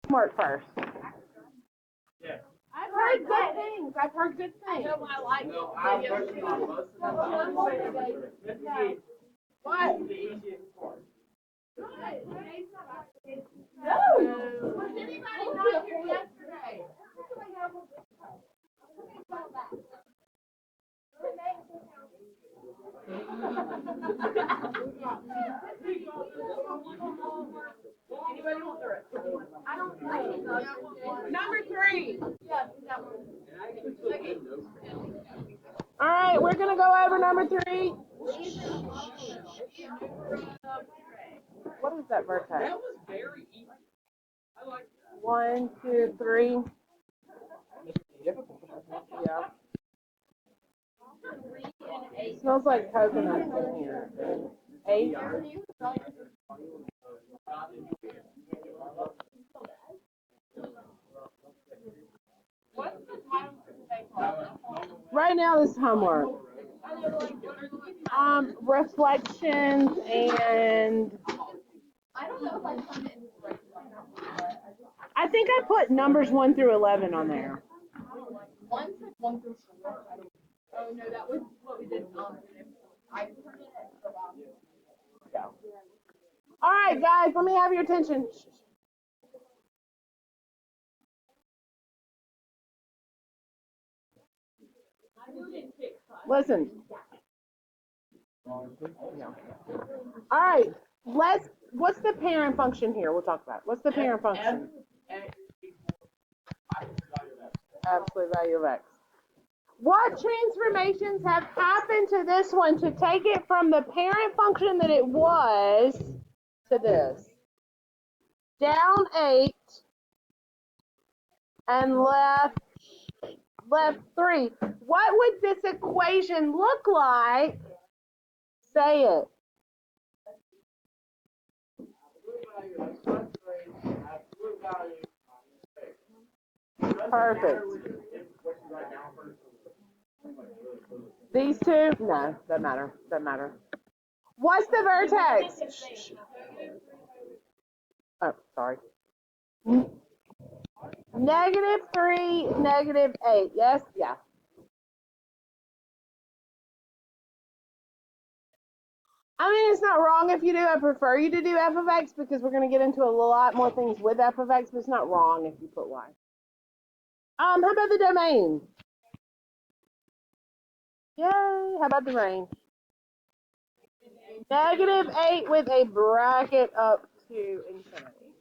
homework first. Yeah. I've heard good things. I've heard good things. No, I'm working on most of them. What? The easiest part. No. Was anybody not here yesterday? Anybody want the rest? I don't know. Number 3. All right, we're gonna go over number 3. What is that vertex? That was very easy. I like that. 1, 2, 3. Yeah. It smells like coconuts in here. 8. Right now, this is homework. Reflections and I think I put numbers 1 through 11 on there. 1 through 4. Oh no, that was what we did. I All right, guys, let me have your attention. Listen. All right, what's the parent function here? We'll talk about it. What's the parent function? Absolute value of x. What transformations have happened to this one to take it from the parent function that it was to this? Down 8 and left 3. What would this equation look like? Say it. Perfect. These two? No, doesn't matter. Doesn't matter. What's the vertex? Oh, sorry. -3, -8. Yes? Yeah. I mean, it's not wrong if you do. I prefer you to do f of x because we're going to get into a lot more things with f of x, but it's not wrong if you put y. How about the domain? Yay. How about the range? -8 with a bracket up to infinity.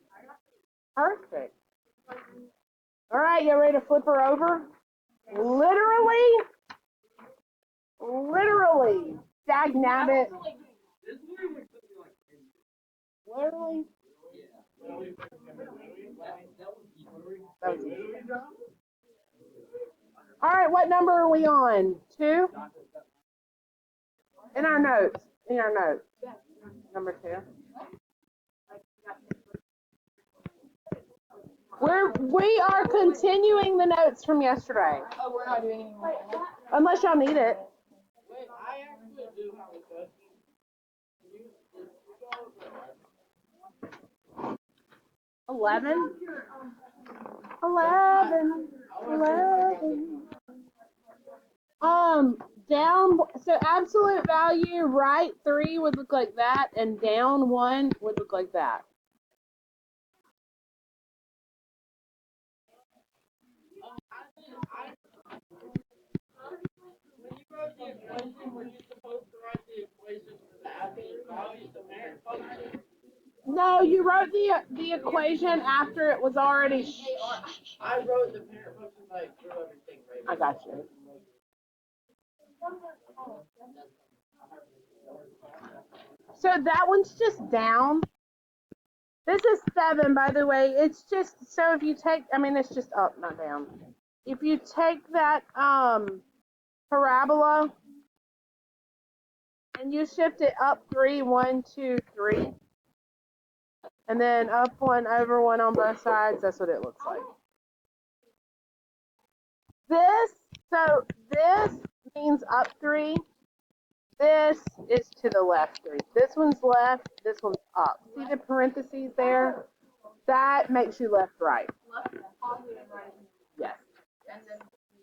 Perfect. All right, you ready to flip her over? Literally, dagnabbit. Literally. That was easy. All right, what number are we on? 2? In our notes. Number 2. We are continuing the notes from yesterday. Oh, we're not doing any more. Unless y'all need it. Wait, I actually do have a question. 11. Down, so absolute value, right 3 would look like that, and down 1 would look like that. When you wrote the equation, were you supposed to write the equation for the absolute value, the parent function? No, you wrote the equation after it was already. I wrote the parent function, but I drew everything right. I got you. So that one's just down. This is 7, by the way. It's just, so if you take, I mean, it's just up, not down. If you take that parabola and you shift it up 3, 1, 2, 3, and then up 1, over 1 on both sides, that's what it looks like. This means up 3. This is to the left 3. This one's left, this one's up. See the parentheses there? That makes you left, right. Left is positive and right is negative. Yes. And then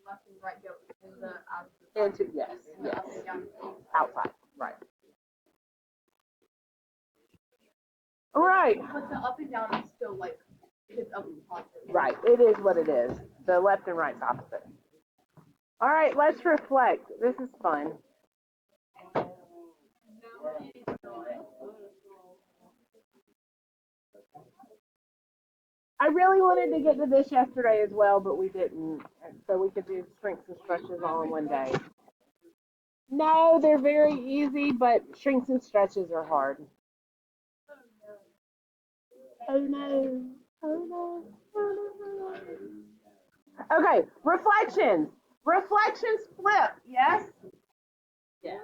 left and right go in the opposite. Into, yes, And the yes. up and down. Outside, right. All right. But the up and down is still like, it's up and positive. Right, it is what it is. The left and right's opposite. All right, let's reflect. This is fun. I really wanted to get to this yesterday as well, but we didn't. So we could do strengths and stretches all in one day. No, they're very easy, but strengths and stretches are hard. Oh no. Oh no. Oh no. Okay, reflections. Reflections flip, yes? Yeah.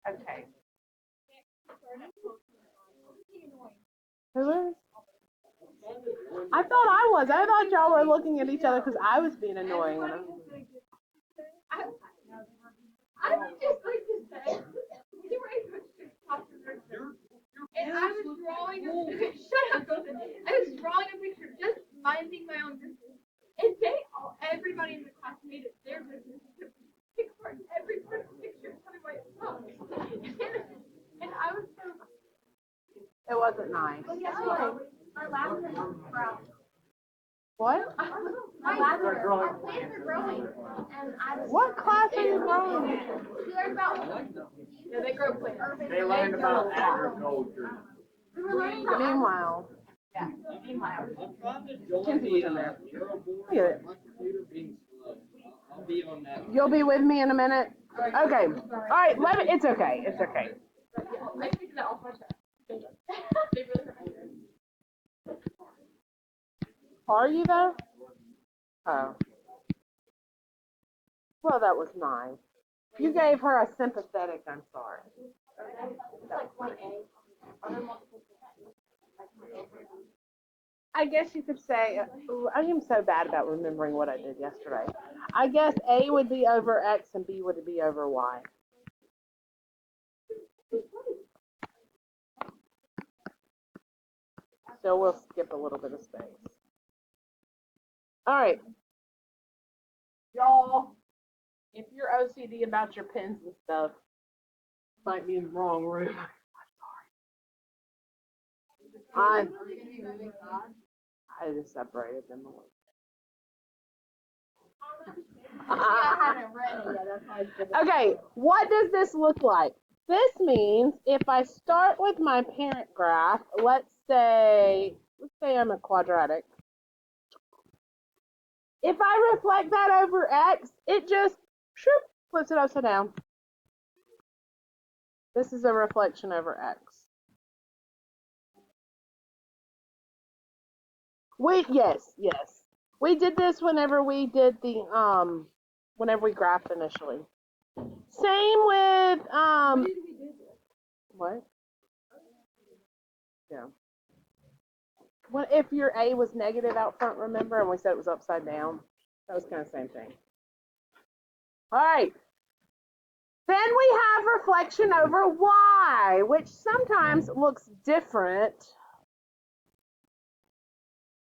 Okay. Who is? I thought I was. I thought y'all were looking at each other because I was being annoying. I would just like to say, you were able to talk to her. And I was drawing a picture. Shut up, Golden. I was drawing a picture, just minding my own business. And everybody in the class made it their business to pick apart every picture by itself. And I was so. It wasn't nice. But guess what? My laughter is brown. What? My plants are growing, and I was. What class are you growing? We learned about. Yeah, they grow plants. They learned about agriculture. We were learning about. Meanwhile, Yeah. Meanwhile. I'm trying to join Kenzie was in the there. Euro board, Look at it. but my computer being slow. I'll be on that. you'll be with me in a minute? Okay. All right, it's okay. It's okay. I picked that off my chest. They really hurt my ears. Are you though? Oh. Well, that was nice. You gave her a sympathetic, I'm sorry. I guess you could say, ooh, I am so bad about remembering what I did yesterday. I guess A would be over X and B would be over Y. So we'll skip a little bit of space. All right. Y'all, if you're OCD about your pens and stuff, might be in the wrong room. I just separated them a little. I haven't read it yet. That's why I did it. Okay, what does this look like? This means if I start with my parent graph, let's say I'm a quadratic. If I reflect that over X, it just flips it upside down. This is a reflection over X. Yes. We did this whenever we did the whenever we graphed initially. Same with what? Yeah. Well, if your A was negative out front, remember, and we said it was upside down, that was kind of the same thing. All right. Then we have reflection over Y, which sometimes looks different.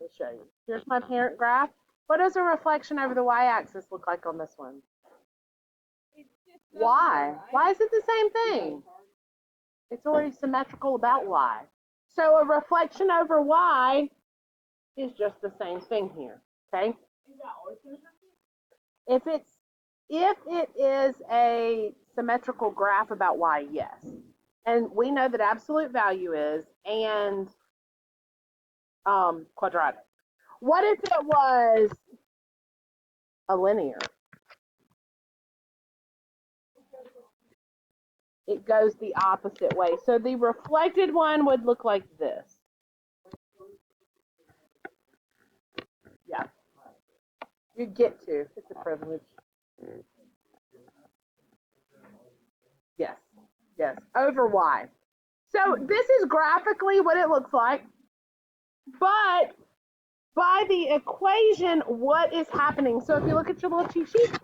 Let me show you. Here's my parent graph. What does a reflection over the Y-axis look like on this one? Y. Why is it the same thing? It's already symmetrical about Y. So a reflection over Y is just the same thing here. Okay? If it is a symmetrical graph about Y, yes. And we know that absolute value is and quadratic. What if it was a linear? It goes the opposite way. So the reflected one would look like this. Yeah. You get to. It's a privilege. Yes. Over Y. So this is graphically what it looks like. But by the equation, what is happening? So if you look at your little cheat sheet,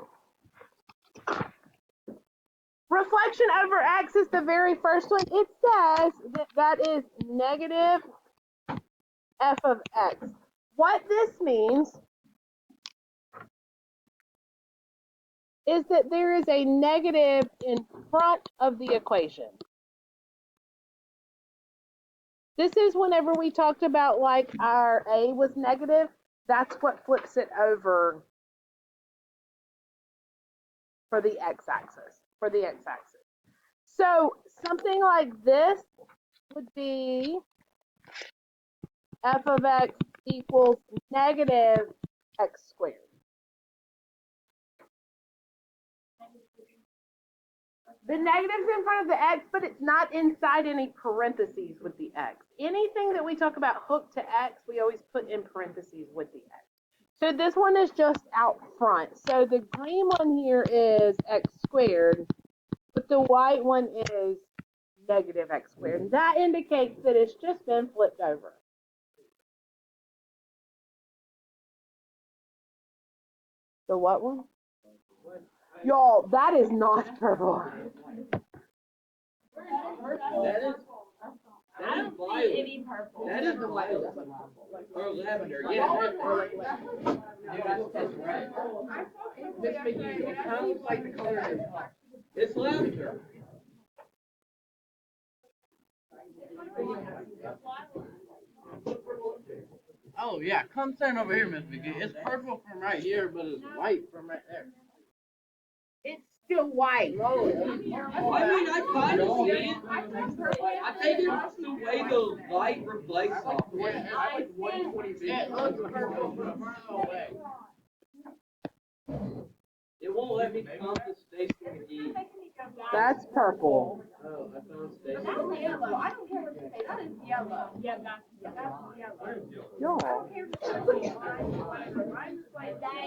reflection over X is the very first one. It says that is negative f of X. What this means is that there is a negative in front of the equation. This is whenever we talked about like our a was negative, that's what flips it over for the x-axis, So something like this would be f of x equals negative x squared. The negative's in front of the x, but it's not inside any parentheses with the x. Anything that we talk about hooked to x, we always put in parentheses with the x. So this one is just out front. So the green one here is x squared, but the white one is negative x squared. And that indicates that it's just been flipped over. The what one? Y'all, that is not purple. That is violet. Any purple. That is violet. Or lavender, yeah. Dude, it's red. Miss McGee, it kind of looks like the color is. It's lavender. Oh yeah, come stand over here, Miss McGee. It's purple from right here, but it's white from right there. It's still white. I mean, I kind of see it. I think it's the way the light reflects off it. Yeah, it looks purple from far away. It won't let me count the Stacy McGee. That's purple. Oh, I found Stacy. That's yellow. I don't care what you say. That is yellow. Yeah, that's yellow. Y'all. That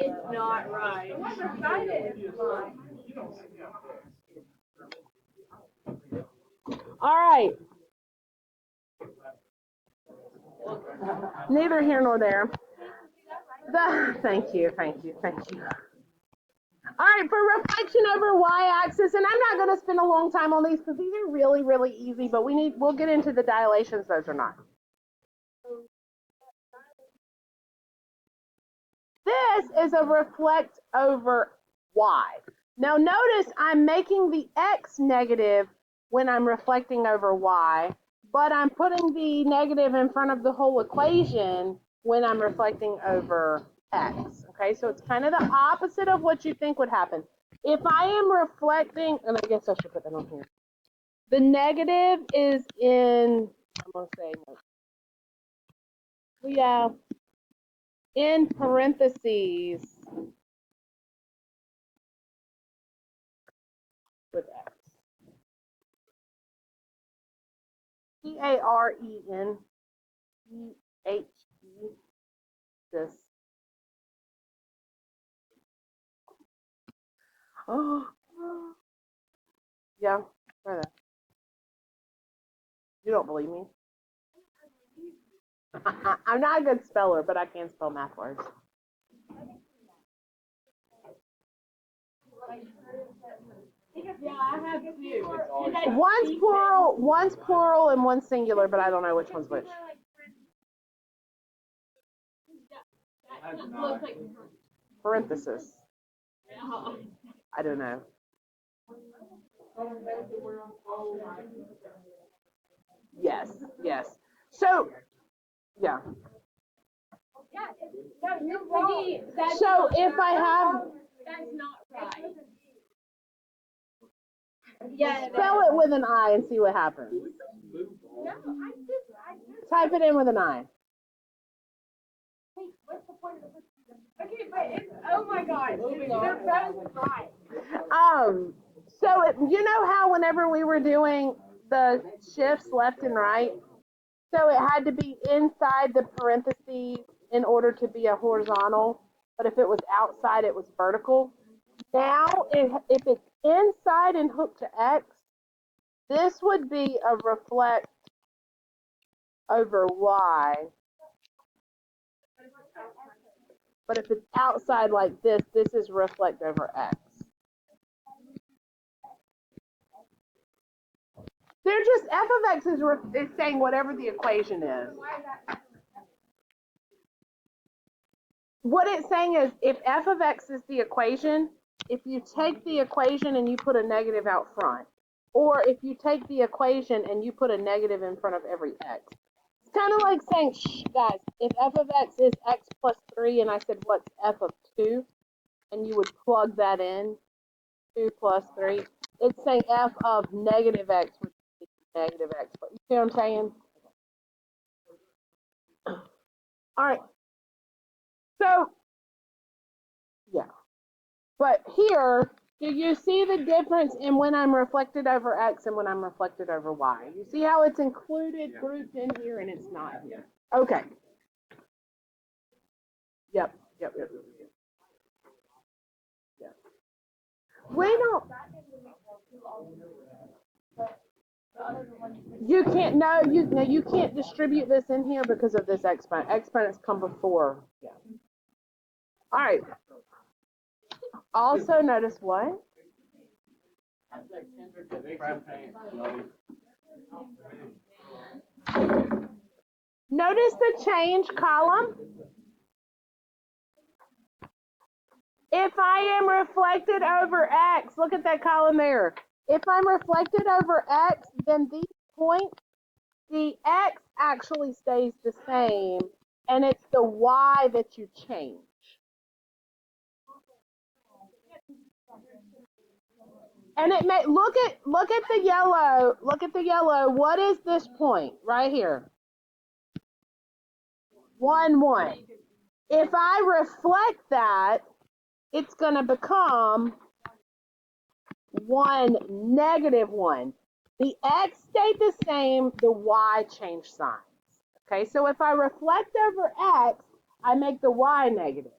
is not right. The one beside it is fine. All right. Neither here nor there. Thank you. All right, for reflection over y-axis, and I'm not going to spend a long time on these because these are really, really easy, but we'll get into the dilations, those are not. This is a reflect over y. Now notice I'm making the x negative when I'm reflecting over y, but I'm putting the negative in front of the whole equation when I'm reflecting over x. Okay, so it's kind of the opposite of what you think would happen. If I am reflecting, and I guess I should put that on here. The negative is in, I'm going to say, yeah, in parentheses with x. P-A-R-E-N-T-H-E, this. Oh, yeah, right there. You don't believe me? I'm not a good speller, but I can spell math words. Yeah, I have two. One's plural and one's singular, but I don't know which one's which. That looks like Parenthesis. I don't know. Yes. So, yeah. you're wrong. So if I have, That's not right. Yeah. spell it with an I and see what happens. No, I just. Type it in with an I. Wait, what's the point of the Okay, but it's, oh my God, they're both right. So you know how whenever we were doing the shifts left and right, so it had to be inside the parentheses in order to be a horizontal, but if it was outside, it was vertical. Now, if it's inside and hooked to X, this would be a reflect over Y. But if it's outside like this, this is reflect over X. They're just, f of x is saying whatever the equation is. what it's saying is if f of x is the equation, if you take the equation and you put a negative out front, or if you take the equation and you put a negative in front of every x. It's kind of like saying, shh, guys, if f of x is x plus 3, and I said, what's f of 2? And you would plug that in, 2 plus 3. It's saying f of negative x, which is negative x. But you see what I'm saying? All right. So, yeah. But here, do you see the difference in when I'm reflected over x and when I'm reflected over y? You see how it's included, grouped in here, and it's not here. Okay. Yep. We don't. You can't. No, you can't distribute this in here because of this exponent. Exponents come before. Yeah. All right. Also, notice what? Notice the change column. If I am reflected over x, look at that column there. If I'm reflected over x, then these points, the x actually stays the same, and it's the y that you change. And it may look at the yellow. Look at the yellow. What is this point right here? 1, 1. If I reflect that, it's going to become 1, negative 1. The x stayed the same. The y changed signs. Okay, so if I reflect over x, I make the y negative.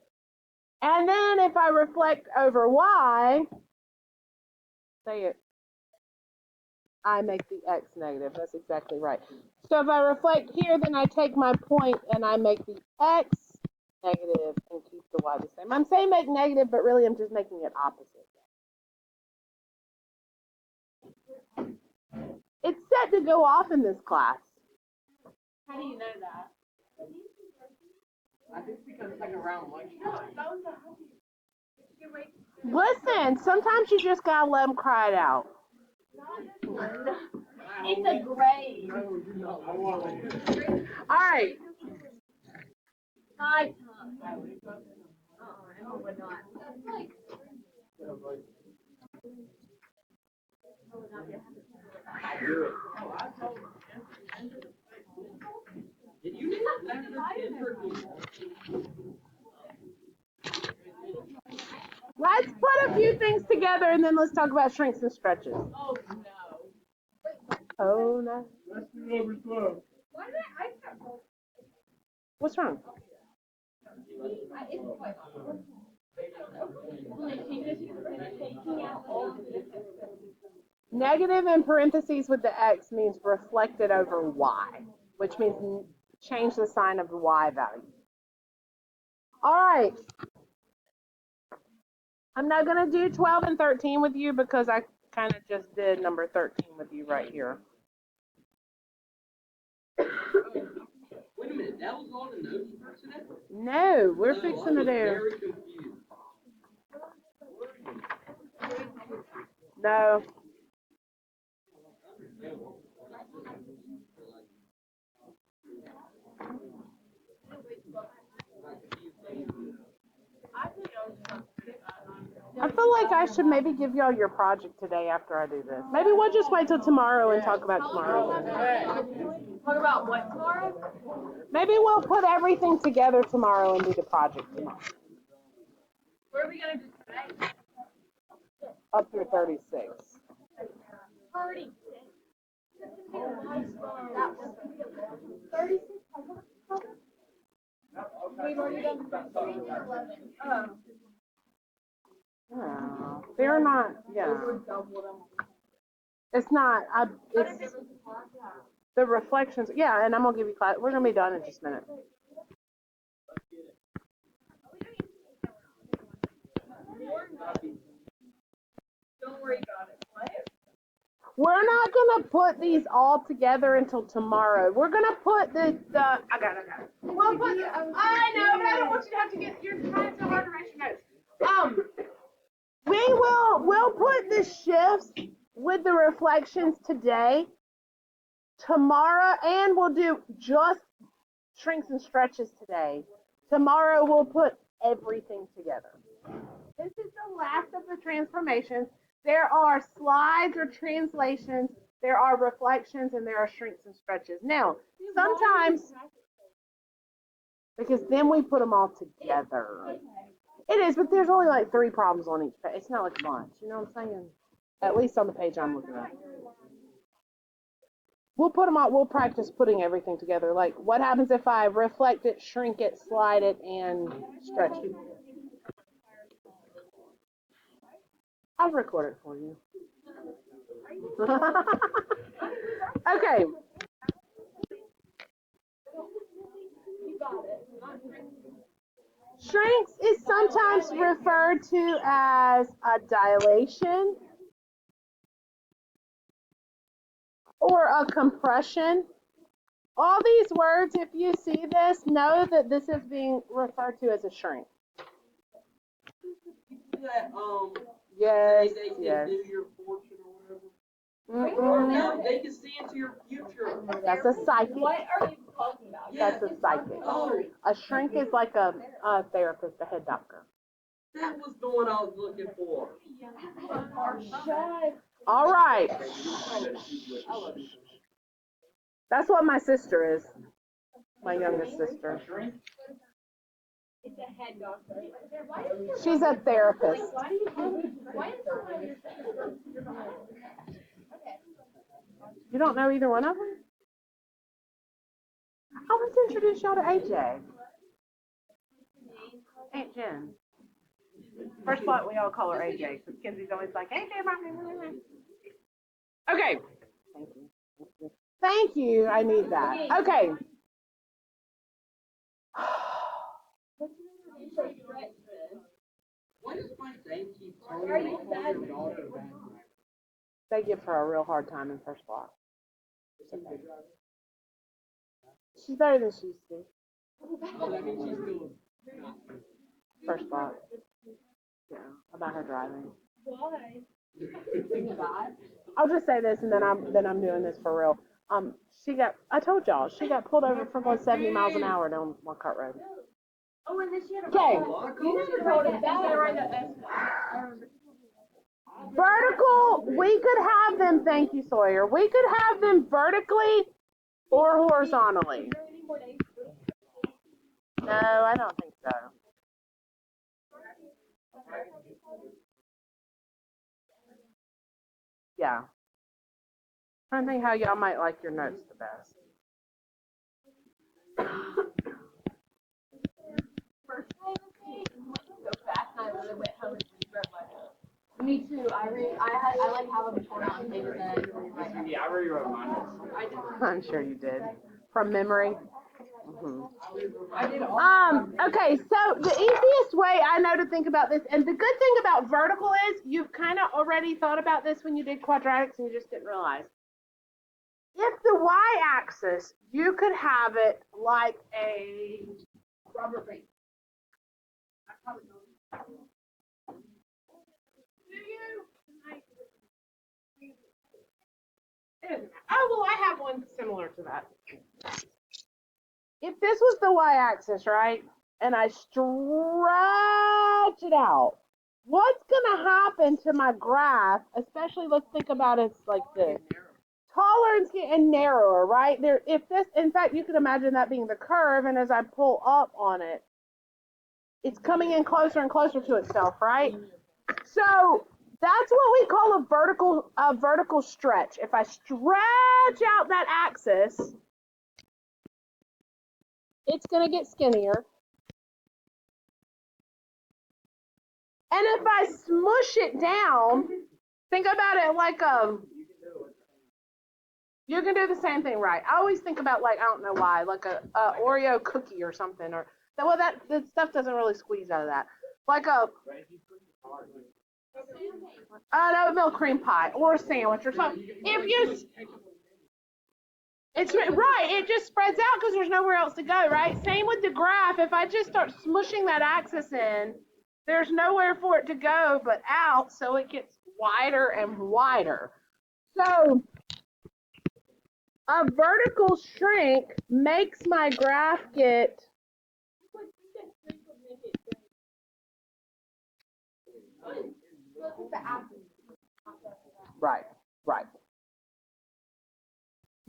And then if I reflect over y, say it, I make the x negative. That's exactly right. So if I reflect here, then I take my point and I make the x negative and keep the y the same. I'm saying make negative, but really I'm just making it opposite. It's set to go off in this class. How do you know that? I think because it's like around lunchtime. Listen, sometimes you just gotta let them cry it out. It's a grade. All right. My tongue. Emma would not. Did you need Let's put a few things together and then let's talk about shrinks and stretches. Oh no. Oh no. Let's do number 12. Why did I start rolling? What's wrong? Negative in parentheses with the x means reflected over y, which means change the sign of the y value. All right. I'm not going to do 12 and 13 with you because I kind of just did number 13 with you right here. Wait a minute, that was all the notes for today? No, we're fixing to do. Very confused. No. I feel like I should maybe give y'all your project today after I do this. Maybe we'll just wait till tomorrow and talk about tomorrow. Talk about what tomorrow? Maybe we'll put everything together tomorrow and do the project tomorrow. What are we gonna do today? Up through 36. 36. That was 36. We've already done 13 and 11. Oh. No, they're not, yeah. It's not, it's the reflections, yeah, and I'm going to give you class. We're going to be done in just a minute. Don't worry about it. What? We're not going gonna put these all together until tomorrow. We're gonna put I got it. We'll put I know, but I don't want you to have to get, you're trying so hard to write your notes. We'll put the shifts with the reflections today, tomorrow, and we'll do just shrinks and stretches today. Tomorrow we'll put everything together. This is the last of the transformations. There are slides or translations, there are reflections, and there are shrinks and stretches. Now, sometimes, because then we put them all together. It is, but there's only like 3 problems on each page. It's not like a bunch, you know what I'm saying? At least on the page I'm looking at. We'll put them all, we'll practice putting everything together. Like, what happens if I reflect it, shrink it, slide it, and stretch it? I'll record it for you. Okay. Shrinks is sometimes referred to as a dilation or a compression. All these words, if you see this, know that this is being referred to as a shrink. That, Yes, they can yes. do your fortune or Mm-mm. whatever. No, they can see into your future. That's a psychic. What are you talking about? That's a psychic. Oh, A shrink is like a therapist, a head doctor. that was the one I was looking for. All right. That's what my sister is. My youngest sister. It's a head doctor. She's a therapist. Why is it You don't know either one of them? I want to introduce y'all to AJ. Aunt Jen. First thought we all call her AJ, because Kenzie's always like, AJ, okay. Thank you. Thank you. I need that. Okay. Why does my name keep telling me to call your daughter back? They give her a real hard time in first block. She's better than she used to. Oh, that means she's still. First block. Yeah, about her driving. Why? I'll just say this, and then I'm doing this for real. I told y'all, she got pulled over for going 70 miles an hour down Marquette Road. Oh, and then she had a Okay. You never told us that. Right, Vertical, we could have them, thank you, Sawyer. We could have them vertically or horizontally. No, I don't think so. Yeah. Trying to think how y'all might like your notes the best. Me too. I like how I'm torn out and things that. Yeah, I rewrote mine. I'm sure you did. From memory. Okay, so the easiest way I know to think about this, and the good thing about vertical is you've kind of already thought about this when you did quadratics and you just didn't realize. If the y-axis, you could have it like a rubber band. Oh, well, I have one similar to that. If this was the y-axis, right, and I stretch it out, what's going to happen to my graph, especially let's think about it like this. Taller and narrower, right? In fact, you can imagine that being the curve, and as I pull up on it, it's coming in closer and closer to itself, right? So that's what we call a vertical stretch. If I stretch out that axis, it's going to get skinnier. And if I smush it down, think about it like you can do the same thing, right? I always think about, like, I don't know why, like a Oreo cookie or something, or well, that stuff doesn't really squeeze out of that. Like An oatmeal cream pie or a sandwich or something. It's right, it just spreads out because there's nowhere else to go, right? Same with the graph. If I just start smushing that axis in, there's nowhere for it to go but out, so it gets wider and wider. So a vertical shrink makes my graph get right.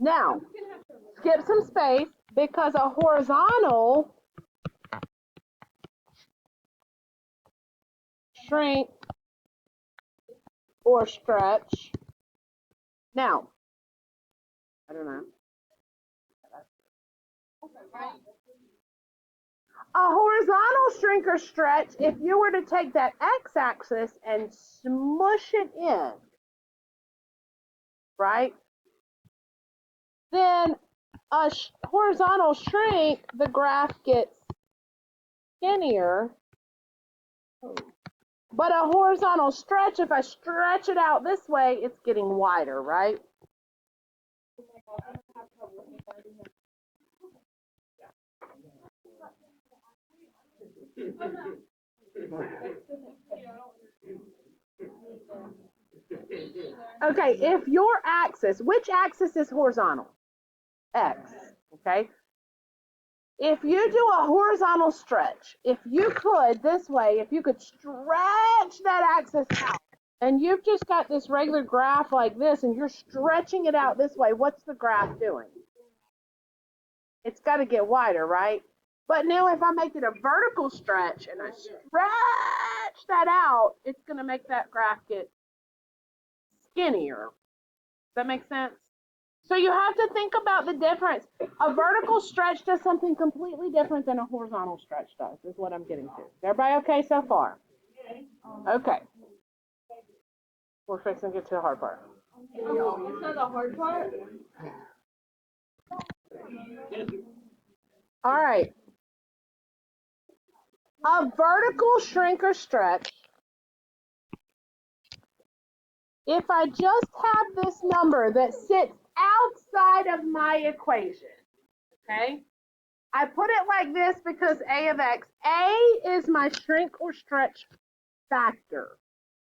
Now, skip some space because a horizontal shrink or stretch. Now, I don't know. A horizontal shrink or stretch, if you were to take that x-axis and smush it in, right? Then a horizontal shrink, the graph gets skinnier. But a horizontal stretch, if I stretch it out this way, it's getting wider, right? Okay, if your axis, which axis is horizontal? X, okay? If you do a horizontal stretch, if you could, this way, if you could stretch that axis out, and you've just got this regular graph like this, and you're stretching it out this way, what's the graph doing? It's got to get wider, right? But now if I make it a vertical stretch, and I stretch that out, it's going to make that graph get skinnier. Does that make sense? So you have to think about the difference. A vertical stretch does something completely different than a horizontal stretch does, is what I'm getting to. Everybody okay so far? Okay. We're fixing to get to the hard part. Is that the hard part? All right. A vertical shrink or stretch, if I just have this number that sits outside of my equation, okay? I put it like this because A of X. A is my shrink or stretch factor,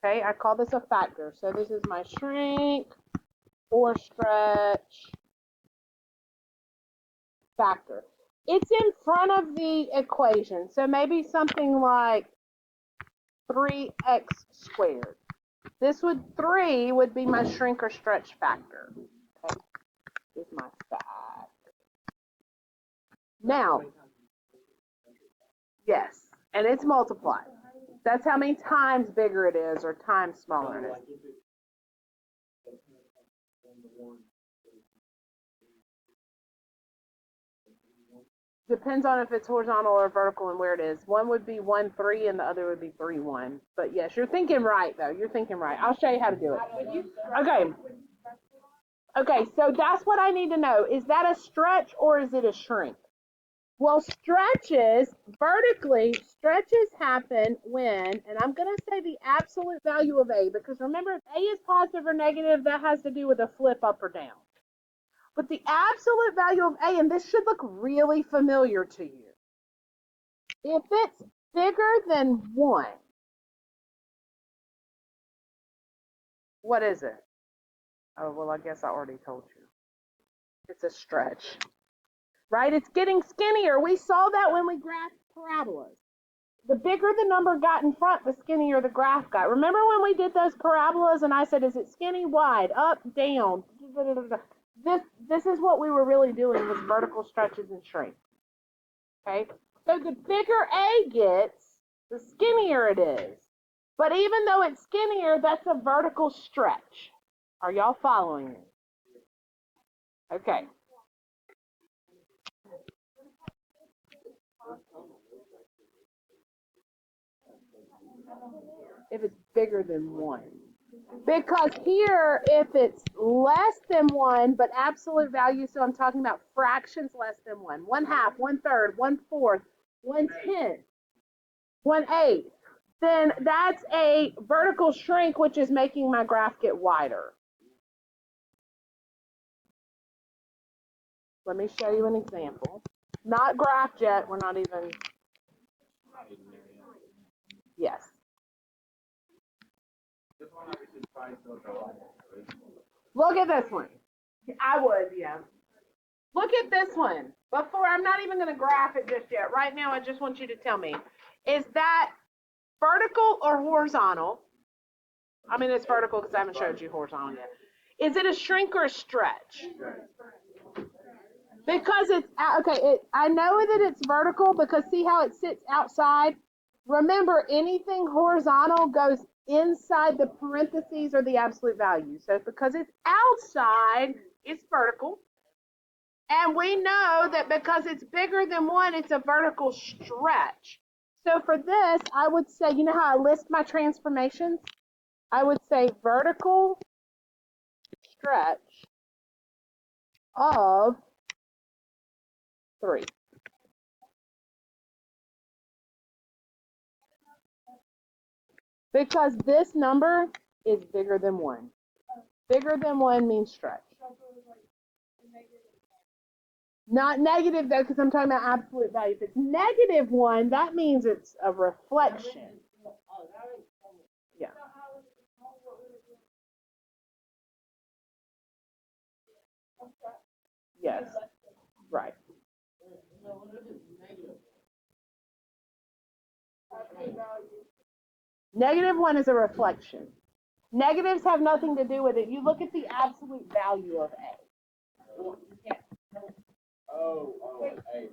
okay? I call this a factor. So this is my shrink or stretch factor. It's in front of the equation. So maybe something like 3x squared. This would 3 would be my shrink or stretch factor. Okay, this is my fact. Now, yes, and it's multiplied. That's how many times bigger it is or times smaller it is. Depends on if it's horizontal or vertical and where it is. One would be 1, 3, and the other would be 3, 1. But yes, you're thinking right, though. You're thinking right. I'll show you how to do it. Okay. Okay, so that's what I need to know. Is that a stretch or is it a shrink? Well, stretches, vertically, stretches happen when, and I'm going to say the absolute value of A, because remember, if A is positive or negative, that has to do with a flip up or down. But the absolute value of A, and this should look really familiar to you, if it's bigger than 1, what is it? Oh, well, I guess I already told you. It's a stretch, right? It's getting skinnier. We saw that when we graphed parabolas. The bigger the number got in front, the skinnier the graph got. Remember when we did those parabolas and I said, is it skinny, wide, up, down? This is what we were really doing with vertical stretches and shrinks. Okay? So the bigger A gets, the skinnier it is. But even though it's skinnier, that's a vertical stretch. Are y'all following me? Okay. If it's bigger than 1. Because here, if it's less than 1, but absolute value, so I'm talking about fractions less than 1. 1/2, 1/3, 1/4, 1/10, 1/8. then that's a vertical shrink, which is making my graph get wider. Let me show you an example. Not graphed yet. We're not even. Yes. Look at this one. I would, yeah. Look at this one. Before, I'm not even going to graph it just yet. Right now, I just want you to tell me, is that vertical or horizontal? I mean, it's vertical because I haven't showed you horizontal yet. Is it a shrink or a stretch? Because it's, okay, I know that it's vertical because see how it sits outside? Remember, anything horizontal goes inside the parentheses or the absolute value. So because it's outside, it's vertical. And we know that because it's bigger than 1, it's a vertical stretch. So for this, I would say, you know how I list my transformations? I would say vertical stretch of 3. Because this number is bigger than 1. Bigger than 1 means stretch. Not negative though, because I'm talking about absolute value. If it's negative 1, that means it's a reflection. Yeah. Yes. Right. Negative 1 is a reflection. Negatives have nothing to do with it. You look at the absolute value of A. Hey.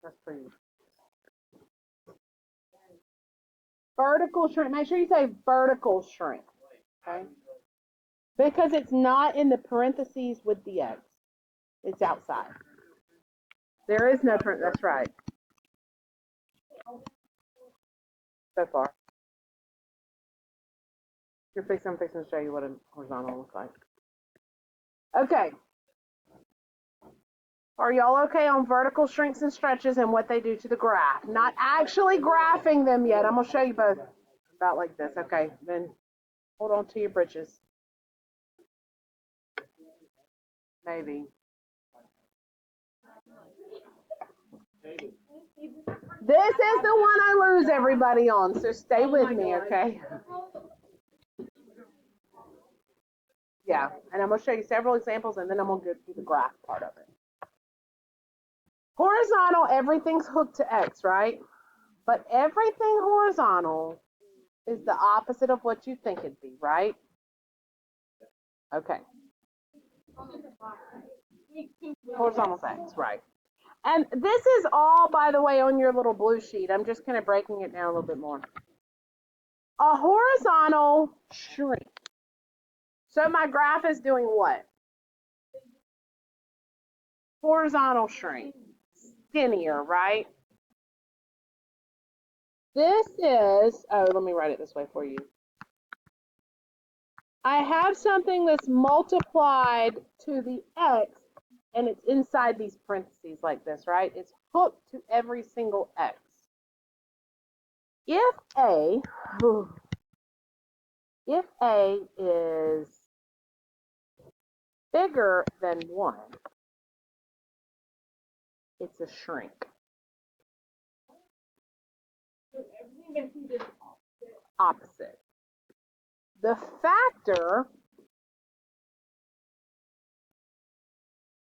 That's pretty. Vertical shrink. Make sure you say vertical shrink. Okay? Because it's not in the parentheses with the X. It's outside. There is no print. That's right. So far. I'm fixing to show you what a horizontal looks like. Okay. Are y'all okay on vertical shrinks and stretches and what they do to the graph? Not actually graphing them yet. I'm going to show you both about like this. Okay. Then hold on to your britches. Maybe. This is the one I lose everybody on, so stay with me, okay? Yeah, and I'm going to show you several examples, and then I'm going to go through the graph part of it. Horizontal, everything's hooked to X, right? But everything horizontal is the opposite of what you think it'd be, right? Okay. Horizontal X, right. And this is all, by the way, on your little blue sheet. I'm just kind of breaking it down a little bit more. A horizontal shrink. So my graph is doing what? Horizontal shrink. Skinnier, right? This is, oh, let me write it this way for you. I have something that's multiplied to the X, and it's inside these parentheses like this, right? It's hooked to every single X. If A is bigger than 1, it's a shrink. Opposite. The factor,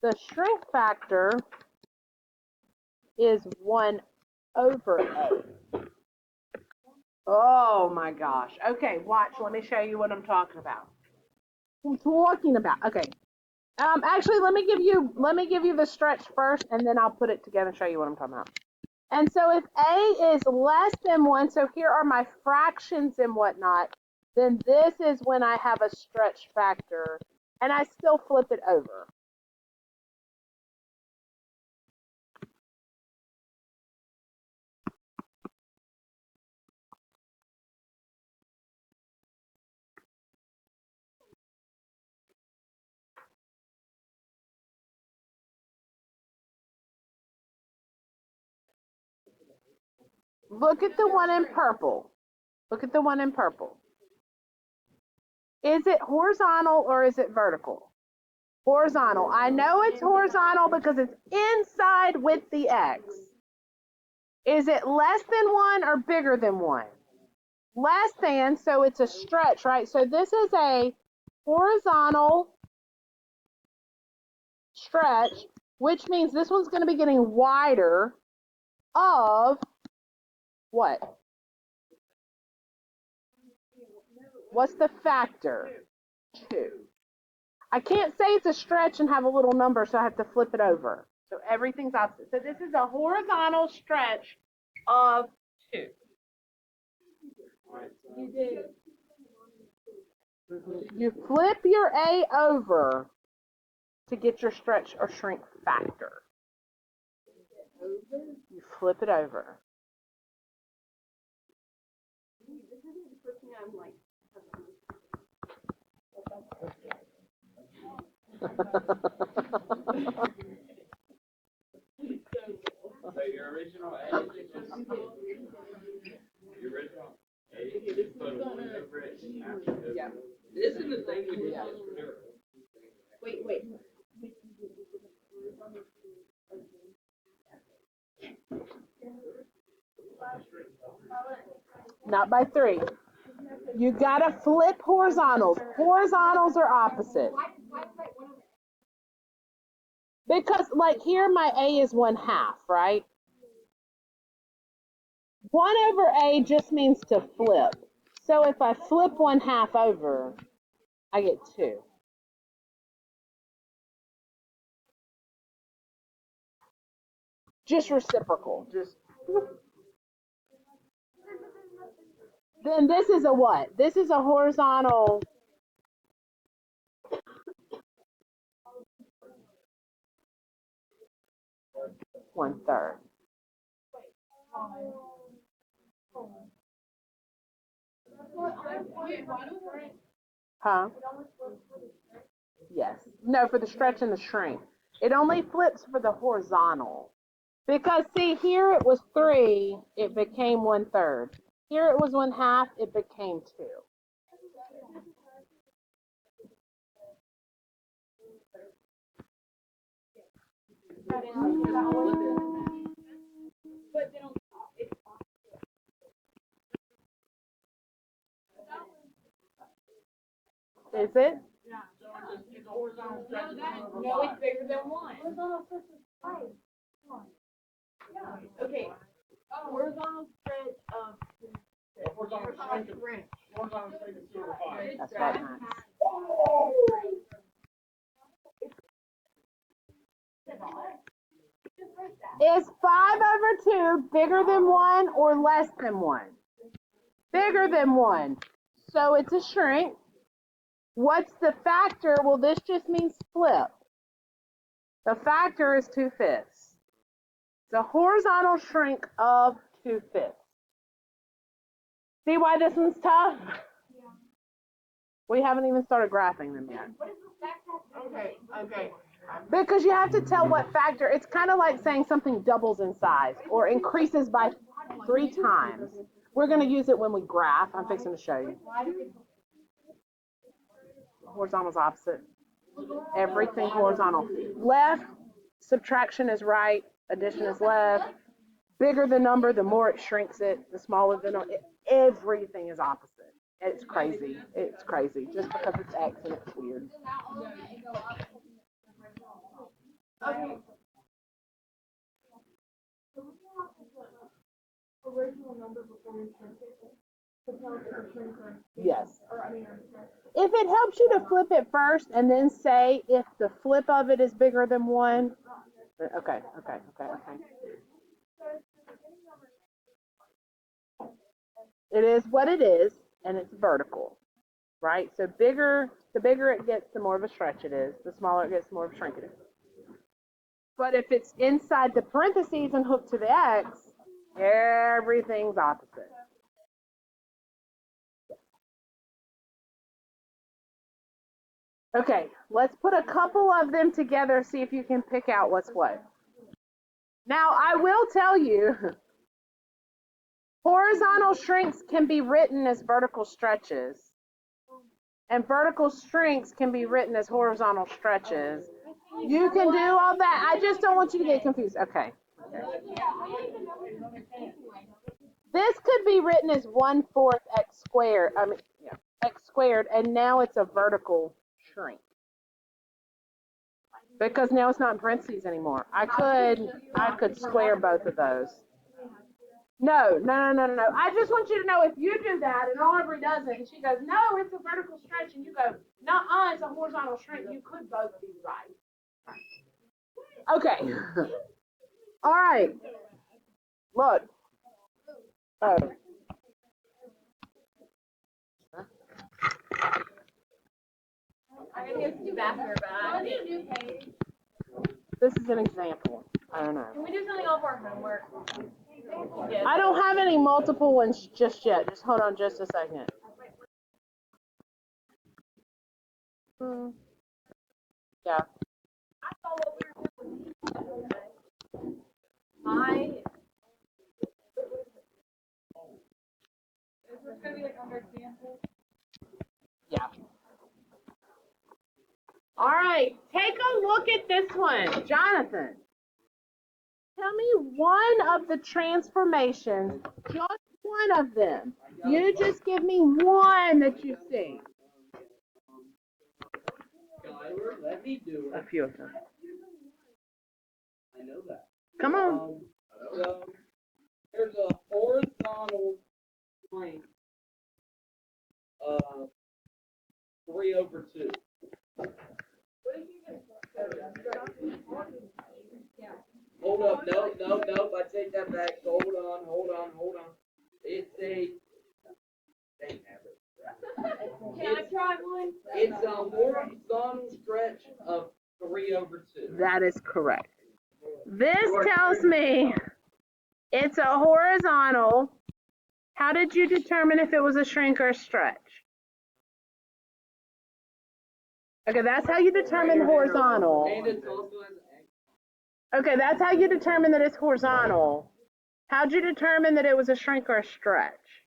the shrink factor is 1 over A. Oh my gosh. Okay, watch. Let me show you what I'm talking about. Okay. Actually, let me give you the stretch first, and then I'll put it together and show you what I'm talking about. And so if A is less than 1, so here are my fractions and whatnot, then this is when I have a stretch factor, and I still flip it over. Look at the one in purple. Look at the one in purple. Is it horizontal or is it vertical? Horizontal. I know it's horizontal because it's inside with the X. Is it less than 1 or bigger than 1? Less than, so it's a stretch, right? So this is a horizontal stretch, which means this one's going to be getting wider of what? What's the factor? 2. I can't say it's a stretch and have a little number, so I have to flip it over. So everything's opposite. So this is a horizontal stretch of 2. You did. You flip your A over to get your stretch or shrink factor. You flip it over. So your original A is just the original A. You put a 1 over it and after the. Yeah. This is the thing we did. Wait. Not by 3. You gotta flip horizontals. Horizontals are opposite. Because like here my A is 1/2, right? 1 over A just means to flip. So if I flip 1/2 over, I get 2. Just reciprocal. Then this is a what? This is a horizontal. One-third. Huh? Yes. No, for the stretch and the shrink. It only flips for the horizontal. Because see, here it was 3, it became 1/3. Here it was 1/2, it became 2. Is it? No, it's bigger than 1. Okay. Horizontal stretch of. That's right, Max. Is 5 over 2 bigger than 1 or less than 1? Bigger than 1. So it's a shrink. What's the factor? Well, this just means flip. The factor is 2/5. It's a horizontal shrink of 2/5. See why this one's tough? Yeah. We haven't even started graphing them yet. What is the factor? Okay. Because you have to tell what factor. It's kind of like saying something doubles in size or increases by 3 times. We're going to use it when we graph. I'm fixing to show you. Horizontal's opposite. Everything horizontal. Left, subtraction is right, addition is left. Bigger the number, the more it shrinks it. The smaller the number, everything is opposite. It's crazy. It's crazy. Just because it's X and it's weird. Okay. Yes. If it helps you to flip it first and then say if the flip of it is bigger than 1. Okay. It is what it is, and it's vertical, right? So the bigger it gets, the more of a stretch it is. The smaller it gets, the more of a shrink it is. But if it's inside the parentheses and hooked to the X, everything's opposite. Okay, let's put a couple of them together, see if you can pick out what's what. Now, I will tell you, Horizontal shrinks can be written as vertical stretches. And vertical shrinks can be written as horizontal stretches. You can do all that. I just don't want you to get confused. Okay. This could be written as 1/4 x squared. X squared, and now it's a vertical shrink. Because now it's not in parentheses anymore. I could square both of those. No. I just want you to know if you do that and Aubrey does it and she goes, no, it's a vertical stretch, and you go, no, it's a horizontal shrink, you could both be right. Okay. All right. Look. Oh. I gotta do math here, but I need a new page. This is an example. I don't know. Can we do something off our homework? Yes. I don't have any multiple ones just yet. Just hold on just a second. Yeah. I saw what we were doing. My. Is this gonna be like under examples? Yeah. All right. Take a look at this one. Jonathan, tell me one of the transformations, just one of them. You just give me one that you see. Skylar, let me do A it. few of them. I know that. Come on. So there's a horizontal plane of 3/2. Hold up, nope, I take that back. Hold on. It's a, dang habit. Can I try one? It's a horizontal stretch of 3/2. That is correct. This tells me it's a horizontal. How did you determine if it was a shrink or a stretch? Okay, that's how you determine horizontal. And it's also an Okay, that's how you determine that it's horizontal. How'd you determine that it was a shrink or a stretch?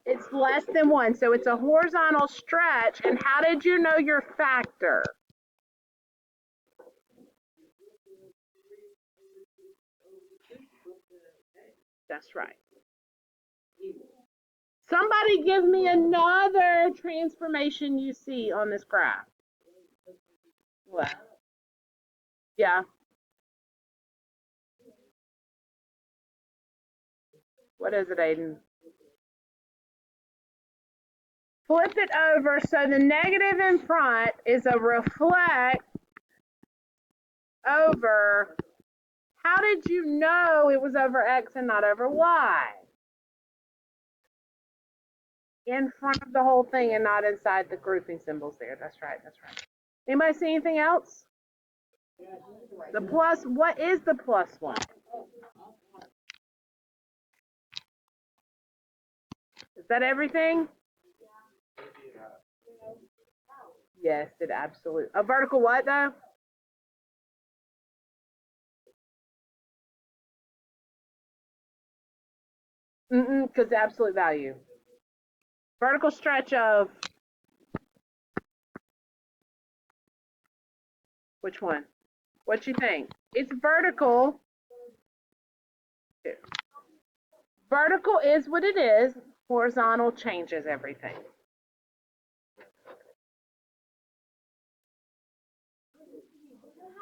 It's less than 1, so it's a horizontal stretch. And how did you know your factor? That's right. Somebody give me another transformation you see on this graph. What? Yeah. What is it, Aiden? Flip it over so the negative in front is a reflect over. How did you know it was over X and not over Y? In front of the whole thing and not inside the grouping symbols there. That's right. Anybody see anything else? The plus, what is the plus one? Is that everything? Yes, it absolutely. A vertical what though? Because absolute value. Vertical stretch of which one? What you think? It's vertical. Vertical is what it is. Horizontal changes everything.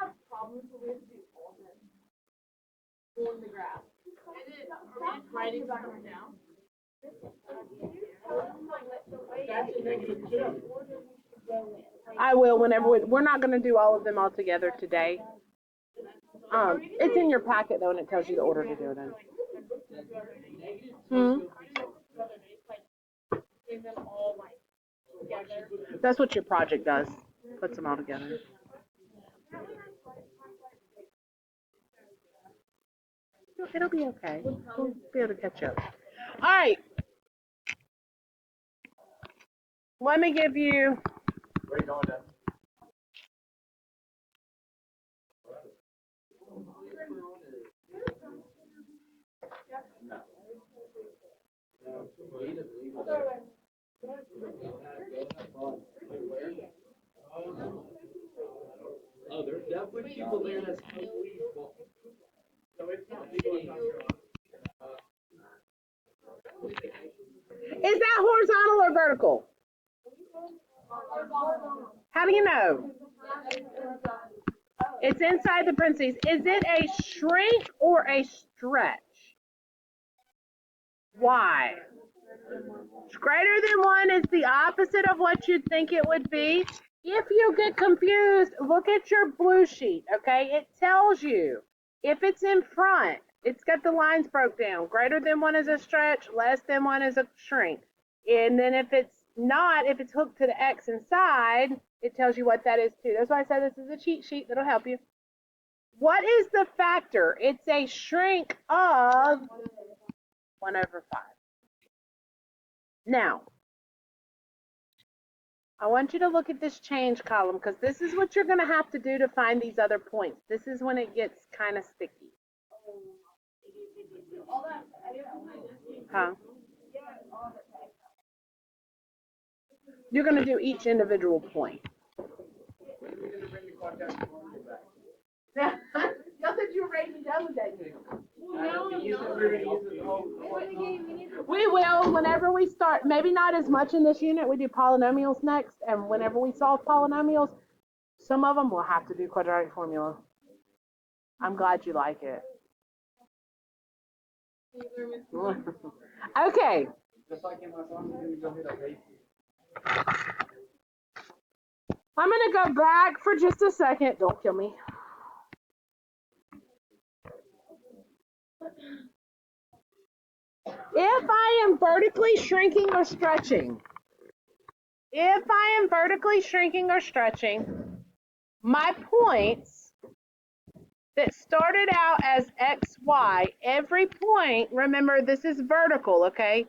have problems with we have to do all this on the graph. Are we writing back up down? I will whenever we're not going to do all of them all together today. It's in your packet though, and it tells you the order to do it in. That's what your project does. Puts them all together. It'll be okay. We'll be able to catch up. All right. Let me give you. Where you going, Dad? Oh, there's definitely people there that's totally. Is that horizontal or vertical? How do you know? It's inside the parentheses. Is it a shrink or a stretch? Why? Greater than 1 is the opposite of what you'd think it would be. If you get confused, look at your blue sheet, okay? It tells you. If it's in front, it's got the lines broke down. Greater than 1 is a stretch, less than 1 is a shrink. And then if it's not, if it's hooked to the X inside, it tells you what that is too. That's why I said this is a cheat sheet that'll help you. What is the factor? It's a shrink of 1/5. Now, I want you to look at this change column because this is what you're going to have to do to find these other points. This is when it gets kind of sticky. Huh? You're going to do each individual point. Y'all said you were ready to be done with that. We will whenever we start. Maybe not as much in this unit. We do polynomials next, and whenever we solve polynomials, some of them will have to do quadratic formula. I'm glad you like it. Okay. I'm going to go back for just a second. Don't kill me. If I am vertically shrinking or stretching, my points that started out as X, Y, every point, remember this is vertical, okay?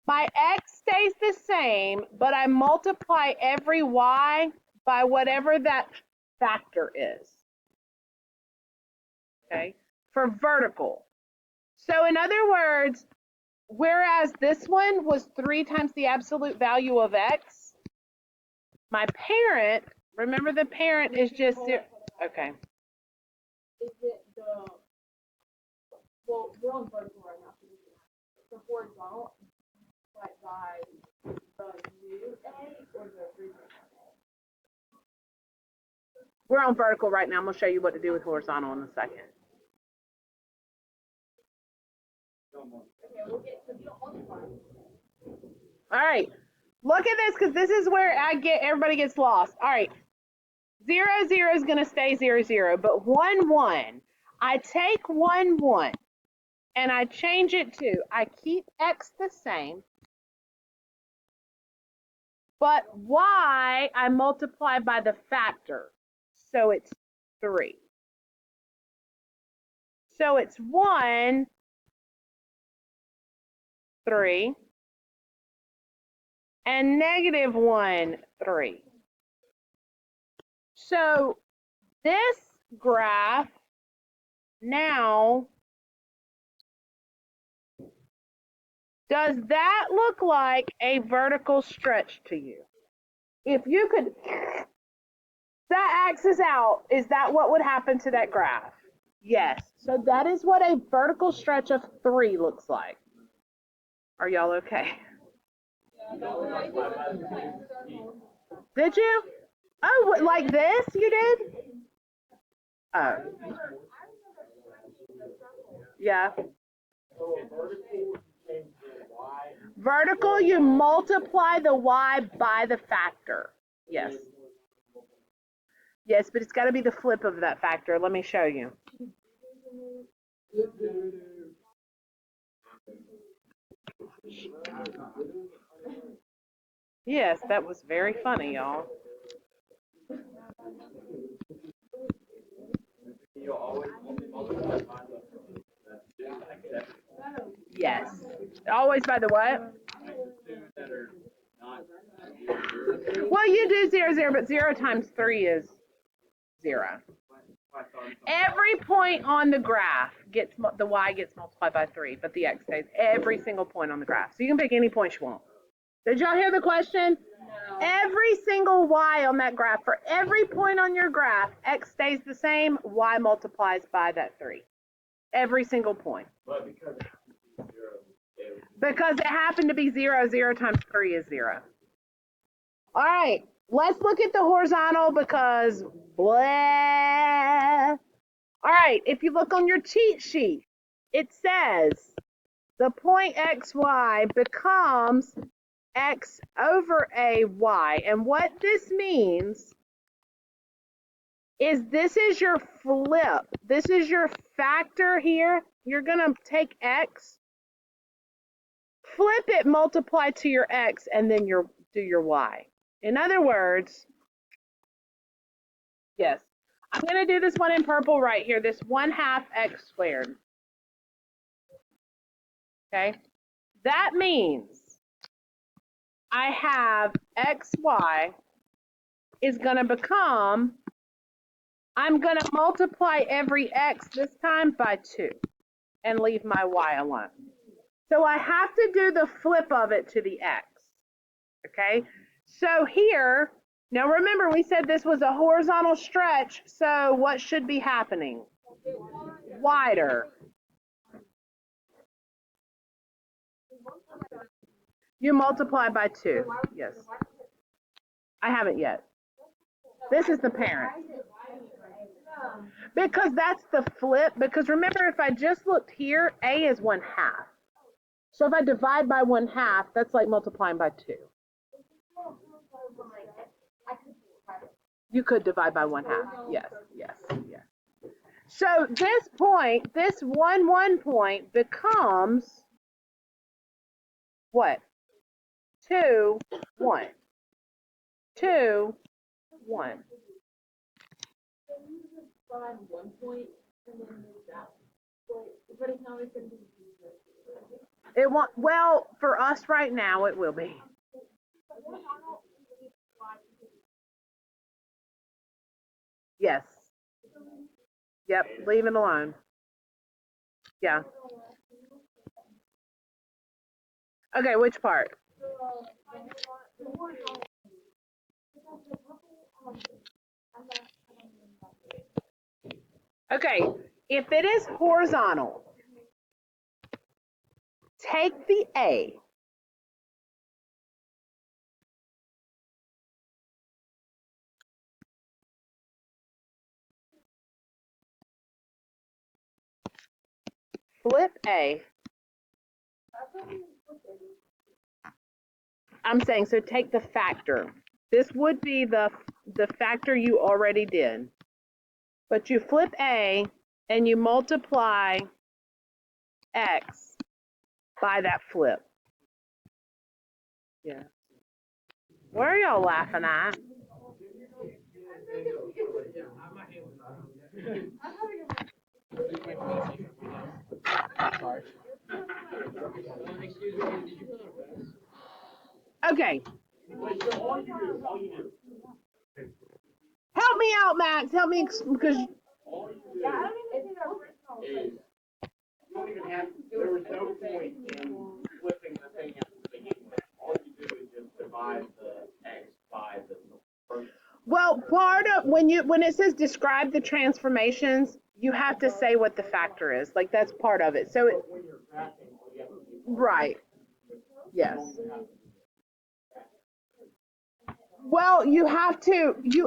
My X stays the same, but I multiply every Y by whatever that factor is, okay, for vertical. So in other words, whereas this one was 3 times the absolute value of X, my parent, remember the parent is just, okay. Is it the, well, we're on vertical right now, so we can ask. The horizontal, like by the new A or the original A? We're on vertical right now. I'm going to show you what to do with horizontal in a second. Okay, we'll get to the multiply. All right. Look at this because this is where everybody gets lost. All right. 0, 0 is going to stay 0, 0, but 1, 1. I take 1, 1 and I change it to, I keep X the same, but Y I multiply by the factor. So it's 3. So it's 1, 3, and negative 1, 3. So this graph now, does that look like a vertical stretch to you? If you could, that axis out, is that what would happen to that graph? Yes. So that is what a vertical stretch of 3 looks like. Are y'all okay? Did you? Oh, like this you did? Oh. Yeah. Vertical, you multiply the Y by the factor. Yes. Yes, but it's got to be the flip of that factor. Let me show you. Yes, that was very funny, y'all. Yes. Always by the what? Well, you do 0, 0, but 0 times 3 is 0. Every point on the graph gets, the y gets multiplied by 3, but the x stays every single point on the graph. So you can pick any point you want. Did y'all hear the question? No. Every single y on that graph, for every point on your graph, x stays the same, y multiplies by that 3. Every single point. But because it's 0, Because it happened to be 0, 0 times 3 is 0. All right, let's look at the horizontal because blah. All right, if you look on your cheat sheet, it says the point xy becomes x over a y. And what this means is this is your flip. This is your factor here. You're going to take x, flip it, multiply to your x, and then do your y. In other words, yes, I'm going to do this one in purple right here, this 1/2 x squared. Okay, that means I have xy is going to become, I'm going to multiply every x this time by 2 and leave my y alone. So I have to do the flip of it to the x. Okay, so here, now remember we said this was a horizontal stretch, so what should be happening? Wider. You multiply by 2, yes. I haven't yet. This is the parent. Because that's the flip, because remember if I just looked here, a is 1/2. So if I divide by 1/2, that's like multiplying by 2. You could divide by 1/2, yes, yes, yes. So this point, this 1, 1 point becomes what? 2, 1. 2, 1. It won't, well, for us right now, it will be. Yes. Yep, leave it alone. Yeah. Okay, which part? Okay, if it is horizontal, take the A. Flip A. I'm saying, so take the factor. This would be the factor you already did. But you flip A and you multiply X by that flip. Yeah. What are y'all laughing at? Okay. Help me out, Max. Help me because. all you do is, you don't even have, there was no point in flipping the thing at the beginning. All you do is just divide the x by the first. Well, part of when it says describe the transformations, you have to say what the factor is. Like that's part of it. So it, When you're graphing, all you have to do right. Yes. Well, you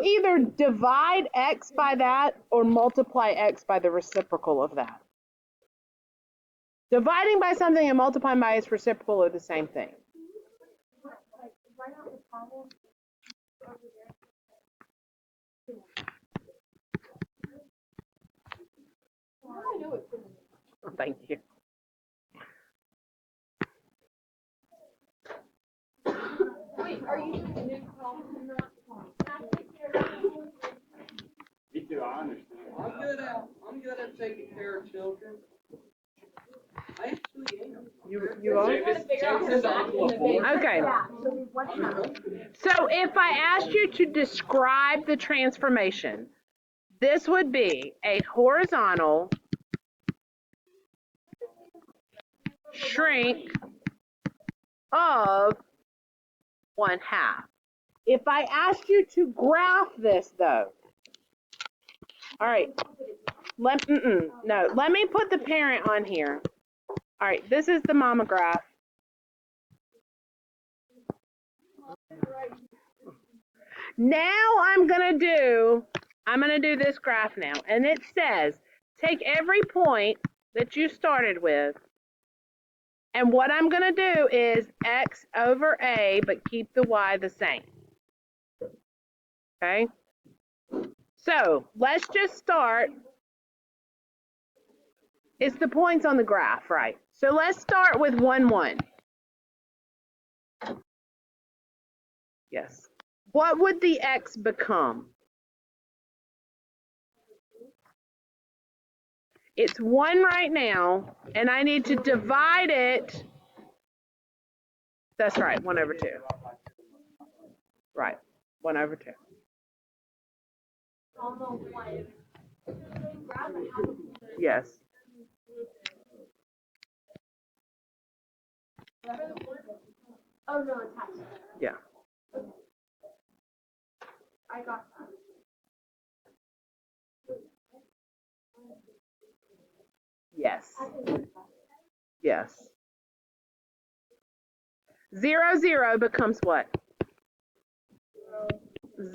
either divide x by that or multiply x by the reciprocal of that. Dividing by something and multiplying by its reciprocal are the same thing. Thank you. Wait, are you doing a new problem? Me too, I understand. I'm good at taking care of children. I actually am. You are? Okay. So if I asked you to describe the transformation, This would be a horizontal shrink of 1/2. If I asked you to graph this though, all right, let me put the parent on here. All right, this is the mama graph. Now I'm gonna do this graph now, and it says take every point that you started with, and what I'm gonna do is x over a, but keep the y the same. Okay, so let's just start. It's the points on the graph, right? So let's start with 1, 1. Yes. What would the x become? It's 1 right now, and I need to divide it. That's right, 1 over 2. Right, 1 over 2. Yes. Oh no, it's happening. Yeah. I got that. Yes. Yes. 0, 0 becomes what?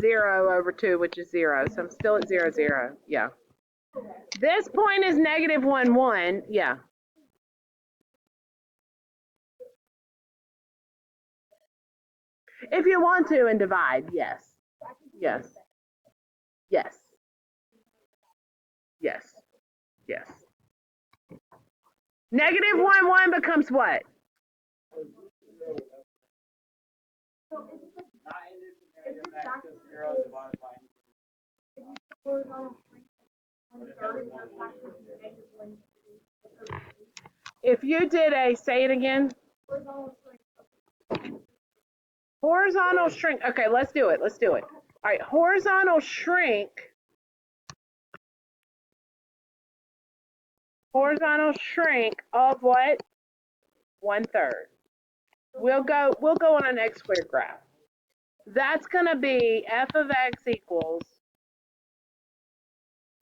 0 over 2, which is 0. So I'm still at 0, 0. Yeah. This point is negative 1, 1. Yeah. If you want to and divide, yes. Yes. Yes. Yes. Yes. Negative 1, 1 becomes what? If you did a, say it again. Horizontal shrink. Okay, let's do it. Let's do it. All right, horizontal shrink. Horizontal shrink of what? 1/3. We'll go on an x squared graph. That's going to be f of x equals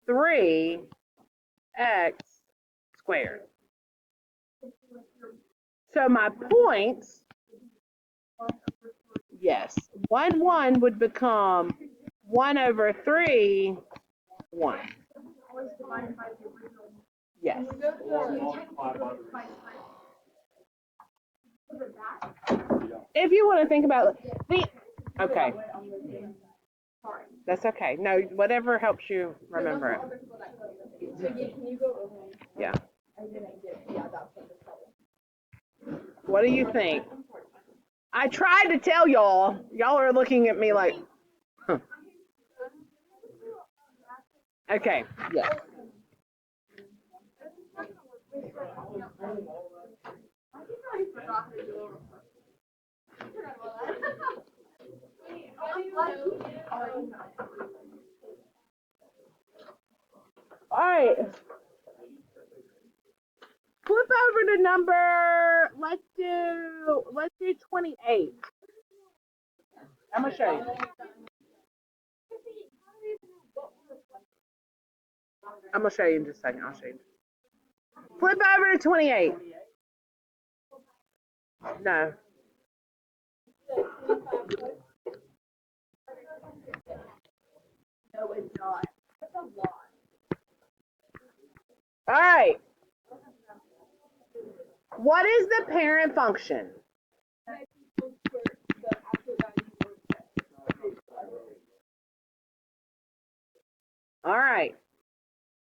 3x squared. So my points, yes, 1, 1 would become 1 over 3, 1. Yes. If you want to think about it, okay. That's okay. No, whatever helps you remember it. Yeah. What do you think? I tried to tell y'all. Y'all are looking at me like, huh. Okay. Yes. All right. Flip over to number, let's do 28. I'm gonna show you. I'm gonna show you in just a second. I'll show you. Flip over to 28. No. No, it's not. That's a lot. All right. What is the parent function? All right.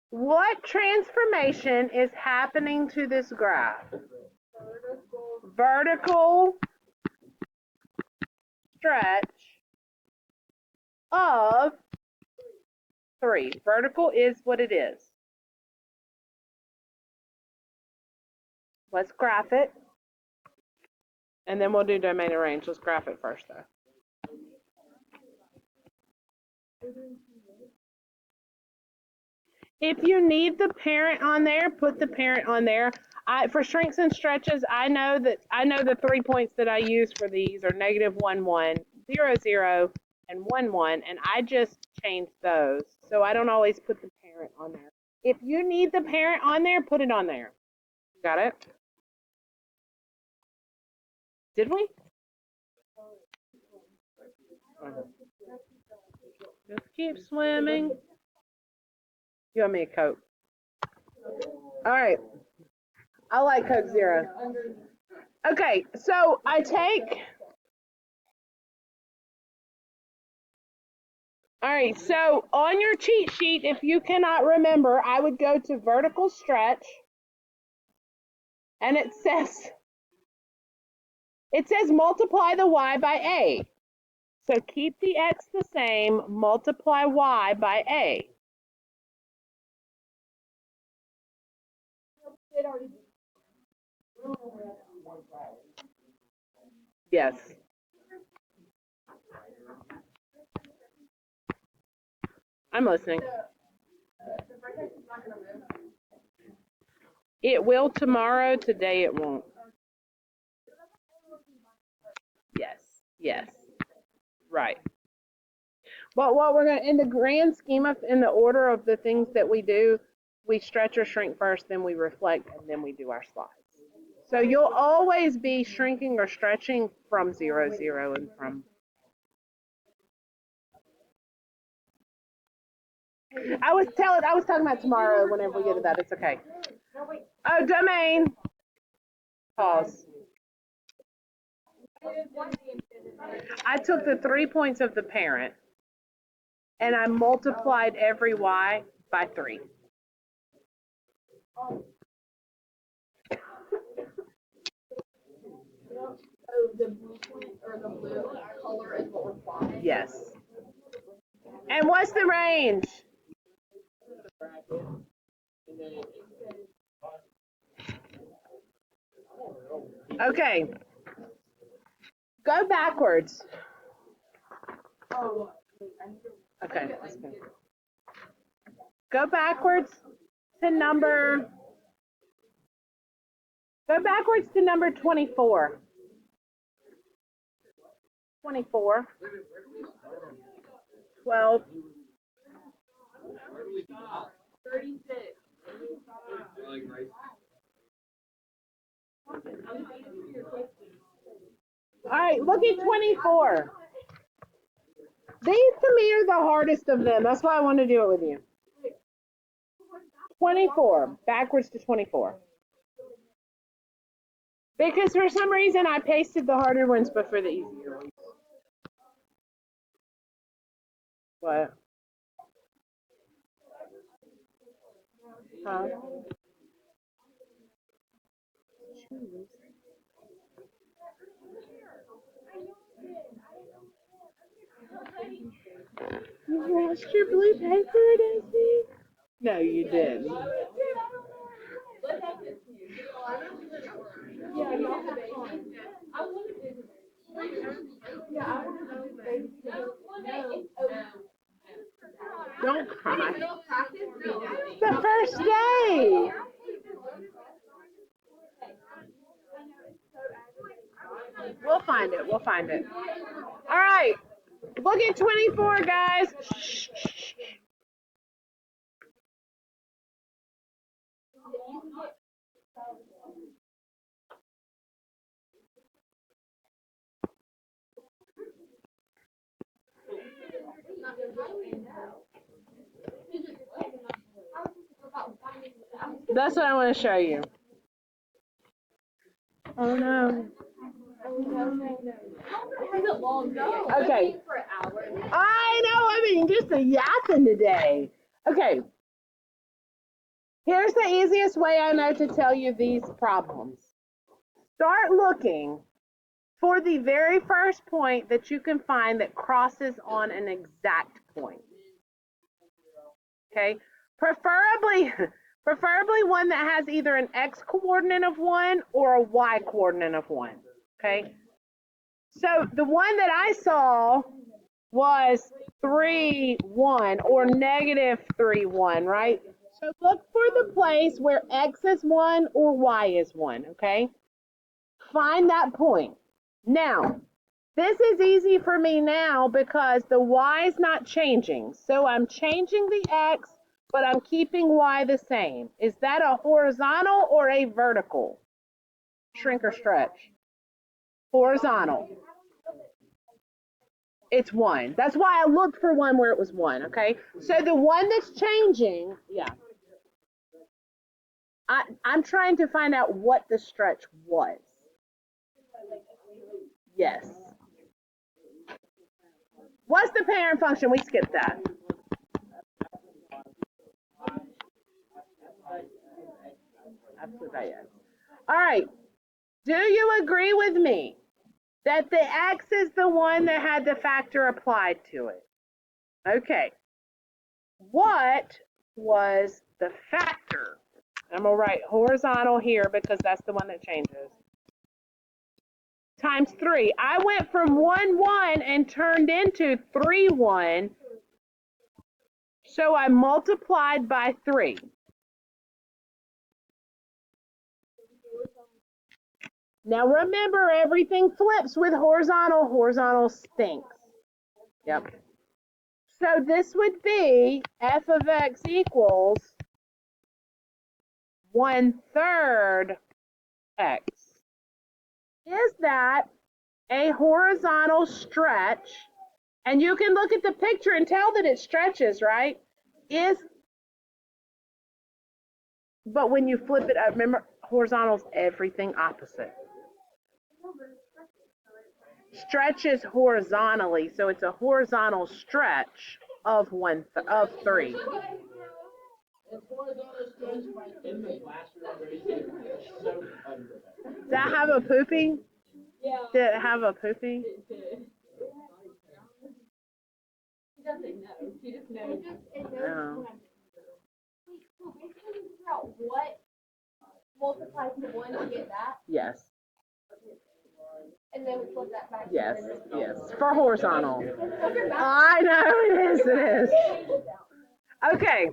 What transformation is happening to this graph? Vertical stretch of 3. Vertical is what it is. Let's graph it. And then we'll do domain and range. Let's graph it first, though. If you need the parent on there, put the parent on there. For shrinks and stretches, I know the 3 points that I use for these are -1, 1, 0, 0, and 1, 1, and I just changed those. So I don't always put the parent on there. If you need the parent on there, put it on there. Got it? Did we? Just keep swimming. You want me a Coke? All right. I like Coke Zero. Okay, so I take. All right, so on your cheat sheet, if you cannot remember, I would go to vertical stretch, and it says multiply the y by a. So keep the x the same, multiply y by a. Yes. I'm listening. It will tomorrow, today it won't. Yes. Right. But what we're going to, in the grand scheme of, in the order of the things that we do, we stretch or shrink first, then we reflect, and then we do our slides. So you'll always be shrinking or stretching from 0, 0, and from. I was talking about tomorrow whenever we get to that. It's okay. Oh, domain. Pause. I took the 3 points of the parent and I multiplied every y by 3. The blue point or the blue color is what we're plotting. Yes. And what's the range? Okay. Go backwards. Okay. Go backwards to number 24. 24. 12. 36. All right, look at 24. These to me are the hardest of them. That's why I want to do it with you. 24, backwards to 24. Because for some reason I pasted the harder ones before the easier ones. What? Huh? You lost your blue paper, Daisy? No, you didn't. Yeah, y'all have fun. I want to visit. Yeah, I want to visit. Don't cry. The first day. We'll find it. We'll find it. All right. Look at 24, guys. Shh. That's what I want to show you. Oh no. Okay. I know. I mean, just a yapping today. Okay. Here's the easiest way I know to tell you these problems. Start looking for the very first point that you can find that crosses on an exact point. Okay? Preferably one that has either an x coordinate of 1 or a y coordinate of 1. Okay? So the one that I saw was 3, 1 or -3, 1, right? So look for the place where X is 1 or Y is 1, okay? Find that point. Now, this is easy for me now because the Y is not changing. So I'm changing the X, but I'm keeping Y the same. Is that a horizontal or a vertical? Shrink or stretch? Horizontal. It's 1. That's why I looked for one where it was 1, okay? So the one that's changing, yeah. I'm trying to find out what the stretch was. Yes. What's the parent function? We skipped that. Absolutely, yes. All right. Do you agree with me that the X is the one that had the factor applied to it? Okay. What was the factor? I'm going to write horizontal here because that's the one that changes. Times 3. I went from 1, 1 and turned into 3, 1. So I multiplied by 3. Now remember, everything flips with horizontal. Horizontal stinks. Yep. So this would be f of x equals 1/3 x. Is that a horizontal stretch? And you can look at the picture and tell that it stretches, right? But when you flip it up, remember, horizontal is everything opposite. Stretches horizontally, so it's a horizontal stretch of 3. In the classroom, so unprofessional. Did that have a pooping? Yeah. Did it have a pooping? She doesn't know. She just knows. No. So basically figure out what multiplies to 1 to get that, Yes. and then we flip that back. Yes. Yes. For horizontal. I know it is. It is. Okay.